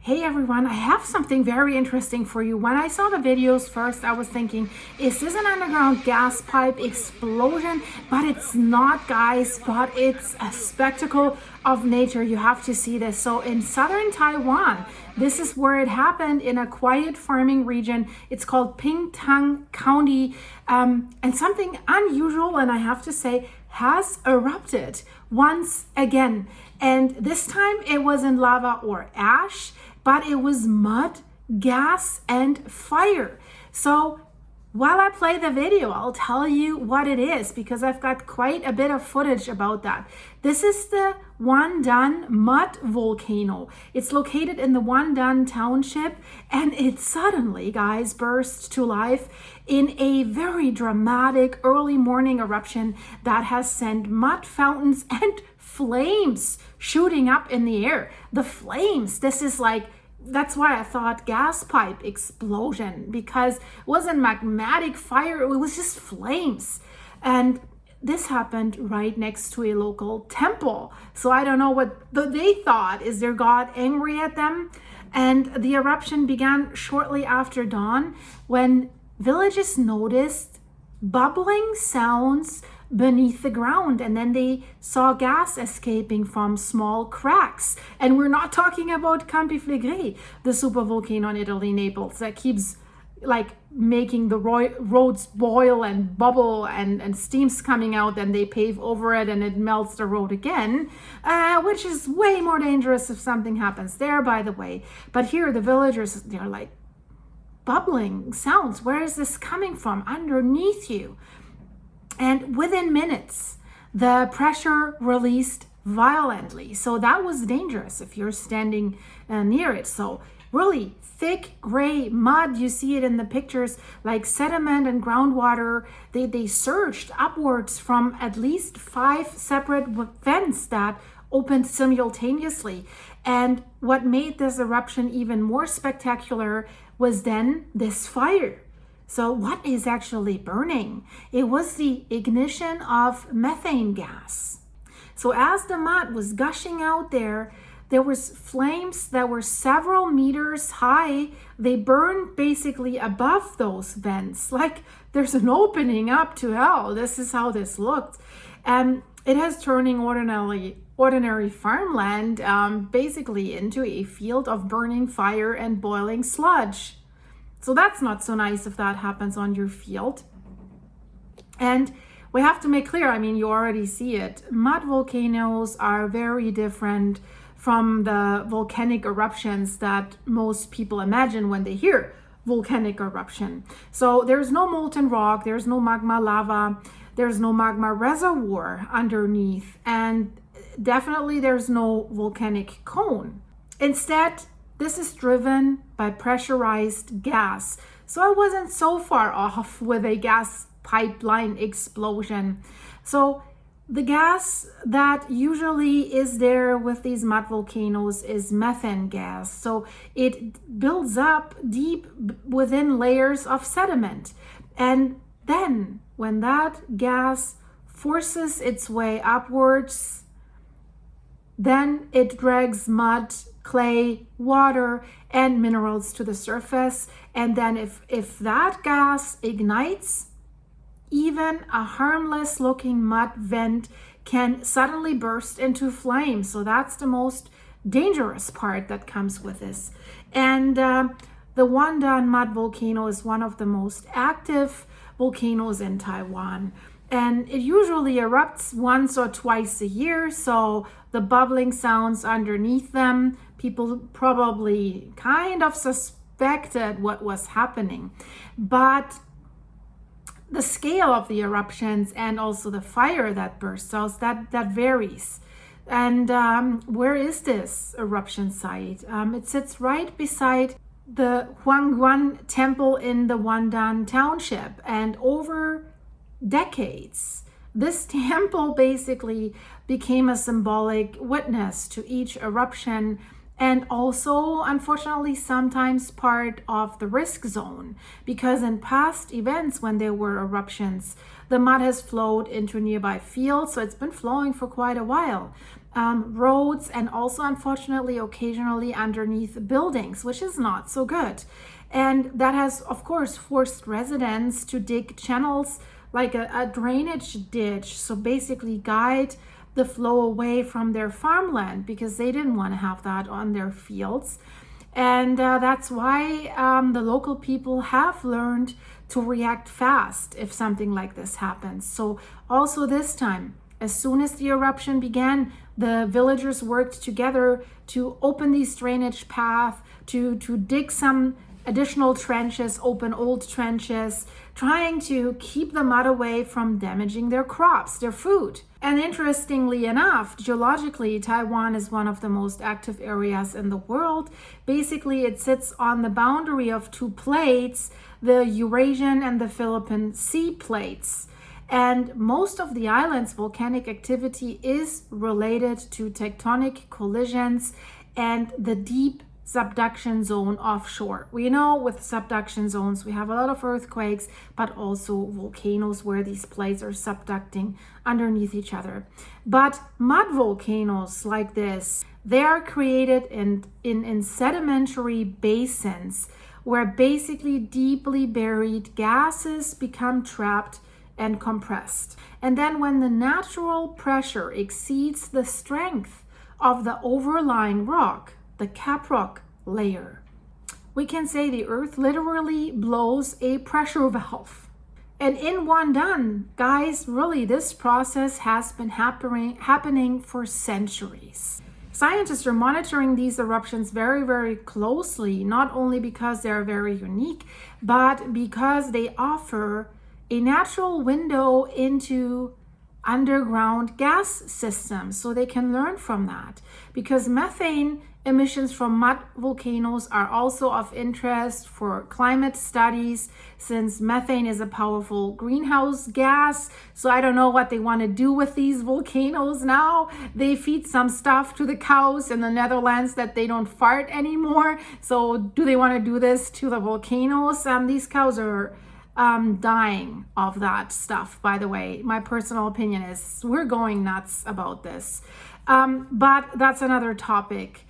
Hey everyone, I have something very interesting for you. When I saw the videos first, I was thinking, is this an underground gas pipe explosion? But it's not, guys, but it's a spectacle of nature. You have to see this. So in southern Taiwan, this is where it happened in a quiet farming region. It's called Pingtung County. And something unusual, and I have to say, has erupted once again. And this time it wasn't lava or ash, but it was mud, gas, and fire. So while I play the video, I'll tell you what it is because I've got quite a bit of footage about that. This is the Wandan Mud Volcano. It's located in the Wandan Township, and it suddenly, guys, burst to life in a very dramatic early morning eruption that has sent mud fountains and flames shooting up in the air. The flames, this is like, that's why I thought gas pipe explosion, because it wasn't magmatic fire, it was just flames. And this happened right next to a local temple. So I don't know what they thought. Is their god angry at them? And the eruption began shortly after dawn when villagers noticed bubbling sounds beneath the ground, and then they saw gas escaping from small cracks. And we're not talking about Campi Flegrei, the supervolcano in Italy, Naples, that keeps like making the roads boil and bubble and steam's coming out, and they pave over it and it melts the road again, which is way more dangerous if something happens there, by the way. But here the villagers, they're like, bubbling sounds, where is this coming from? Underneath you. And within minutes, the pressure released violently. So that was dangerous if you're standing near it. So really thick gray mud, you see it in the pictures, like sediment and groundwater, they surged upwards from at least 5 separate vents that opened simultaneously. And what made this eruption even more spectacular was then this fire. So what is actually burning? It was the ignition of methane gas. So as the mud was gushing out there was flames that were several meters high. They burned basically above those vents, like there's an opening up to hell. This is how this looked. And it has turning ordinary farmland basically into a field of burning fire and boiling sludge. So that's not so nice if that happens on your field. And we have to make clear, I mean, you already see it. Mud volcanoes are very different from the volcanic eruptions that most people imagine when they hear volcanic eruption. So there's no molten rock, there's no magma lava, there's no magma reservoir underneath, and definitely there's no volcanic cone. Instead, this is driven by pressurized gas. So I wasn't so far off with a gas pipeline explosion. So the gas that usually is there with these mud volcanoes is methane gas. So it builds up deep within layers of sediment. And then when that gas forces its way upwards, then it drags mud, clay, water, and minerals to the surface. And then if that gas ignites, even a harmless looking mud vent can suddenly burst into flames. So that's the most dangerous part that comes with this. And the Wandan Mud Volcano is one of the most active volcanoes in Taiwan. And it usually erupts once or twice a year, so the bubbling sounds underneath them, people probably kind of suspected what was happening. But the scale of the eruptions and also the fire that bursts out, that varies. And where is this eruption site? It sits right beside the Huangguan Temple in the Wandan Township, and over decades, this temple basically became a symbolic witness to each eruption, and also, unfortunately, sometimes part of the risk zone, because in past events when there were eruptions, the mud has flowed into nearby fields, so it's been flowing for quite a while. roads, and also unfortunately occasionally underneath buildings, which is not so good. And that has of course forced residents to dig channels like a drainage ditch, so basically guide the flow away from their farmland, because they didn't want to have that on their fields. And that's why the local people have learned to react fast if something like this happens. So also this time, as soon as the eruption began, the villagers worked together to open these drainage paths, to dig some additional trenches, open old trenches, trying to keep the mud away from damaging their crops, their food. And interestingly enough, geologically, Taiwan is one of the most active areas in the world. Basically, it sits on the boundary of two plates, the Eurasian and the Philippine Sea plates. And most of the island's volcanic activity is related to tectonic collisions and the deep subduction zone offshore. We know with subduction zones, we have a lot of earthquakes, but also volcanoes where these plates are subducting underneath each other. But mud volcanoes like this, they are created in sedimentary basins where basically deeply buried gases become trapped and compressed. And then when the natural pressure exceeds the strength of the overlying rock, the caprock layer, we can say the earth literally blows a pressure valve. And in Wandan, guys, really this process has been happening for centuries. Scientists are monitoring these eruptions very, very closely, not only because they are very unique, but because they offer a natural window into underground gas systems, so they can learn from that. Because methane emissions from mud volcanoes are also of interest for climate studies, since methane is a powerful greenhouse gas. So I don't know what they want to do with these volcanoes now. They feed some stuff to the cows in the Netherlands that they don't fart anymore. So do they want to do this to the volcanoes? These cows are dying of that stuff, by the way. My personal opinion is we're going nuts about this. But that's another topic.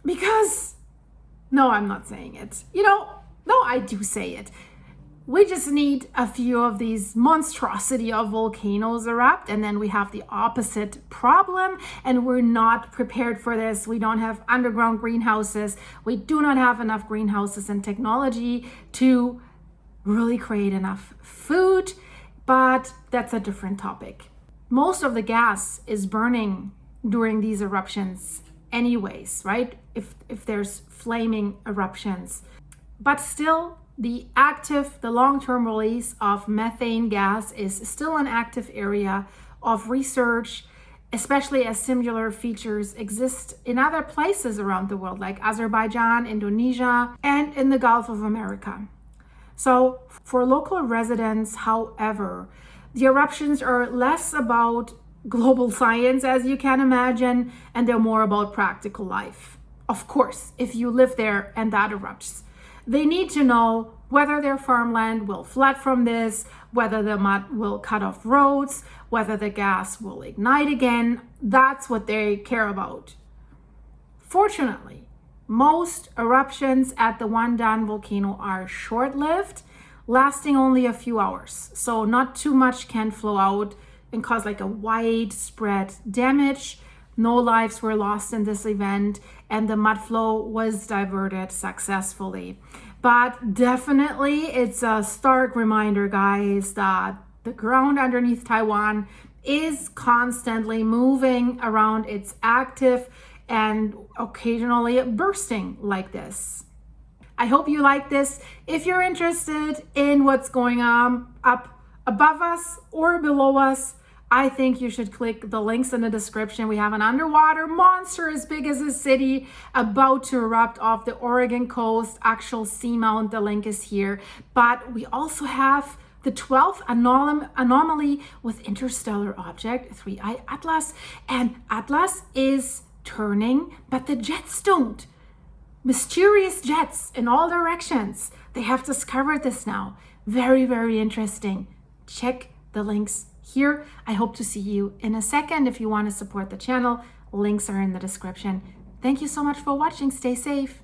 Because, no, I'm not saying it. No, I do say it. We just need a few of these monstrosity of volcanoes erupt, and then we have the opposite problem, and we're not prepared for this. We don't have underground greenhouses. We do not have enough greenhouses and technology to really create enough food, but that's a different topic. Most of the gas is burning during these eruptions anyways, right? If there's flaming eruptions. But still, the long-term release of methane gas is still an active area of research, especially as similar features exist in other places around the world, like Azerbaijan, Indonesia, and in the Gulf of America. So for local residents, however, the eruptions are less about global science, as you can imagine, and they're more about practical life. Of course, if you live there and that erupts, they need to know whether their farmland will flood from this, whether the mud will cut off roads, whether the gas will ignite again. That's what they care about. Fortunately, most eruptions at the Wandan volcano are short-lived, lasting only a few hours. So not too much can flow out and cause like a widespread damage. No lives were lost in this event, and the mud flow was diverted successfully. But definitely it's a stark reminder, guys, that the ground underneath Taiwan is constantly moving around. It's active and occasionally bursting like this. I hope you like this. If you're interested in what's going on up above us or below us, I think you should click the links in the description. We have an underwater monster as big as a city about to erupt off the Oregon coast, actual seamount. The link is here. But we also have the 12th anomaly with interstellar object, 3I Atlas. And Atlas is turning, but the jets don't. Mysterious jets in all directions. They have discovered this now. Very, very interesting. Check the links here. I hope to see you in a second. If you want to support the channel, links are in the description. Thank you so much for watching. Stay safe.